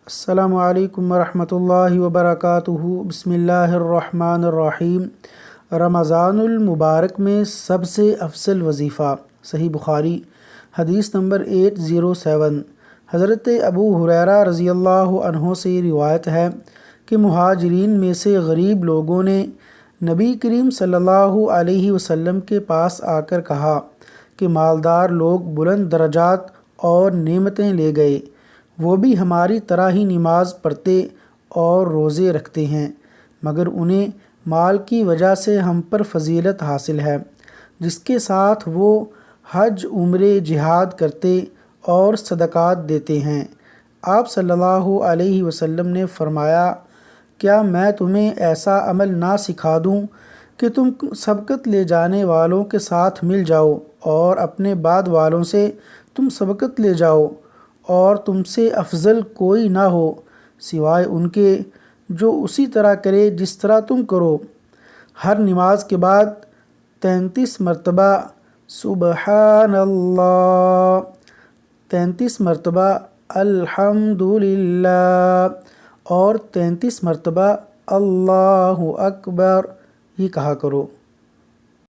السلام علیکم ورحمۃ اللہ وبرکاتہ۔ بسم اللہ الرحمن الرحیم۔ رمضان المبارک میں سب سے افضل وظیفہ، صحیح بخاری، حدیث نمبر 807۔ حضرت ابو ہریرہ رضی اللہ عنہ سے روایت ہے کہ مہاجرین میں سے غریب لوگوں نے نبی کریم صلی اللہ علیہ وسلم کے پاس آ کر کہا کہ مالدار لوگ بلند درجات اور نعمتیں لے گئے، وہ بھی ہماری طرح ہی نماز پڑھتے اور روزے رکھتے ہیں، مگر انہیں مال کی وجہ سے ہم پر فضیلت حاصل ہے، جس کے ساتھ وہ حج، عمرے، جہاد کرتے اور صدقات دیتے ہیں۔ آپ صلی اللہ علیہ وسلم نے فرمایا، کیا میں تمہیں ایسا عمل نہ سکھا دوں کہ تم سبقت لے جانے والوں کے ساتھ مل جاؤ اور اپنے بعد والوں سے تم سبقت لے جاؤ، اور تم سے افضل کوئی نہ ہو سوائے ان کے جو اسی طرح کرے جس طرح تم کرو۔ ہر نماز کے بعد 33 مرتبہ سبحان اللہ، 33 مرتبہ الحمدللہ اور 33 مرتبہ اللہ اکبر ہی کہا کرو۔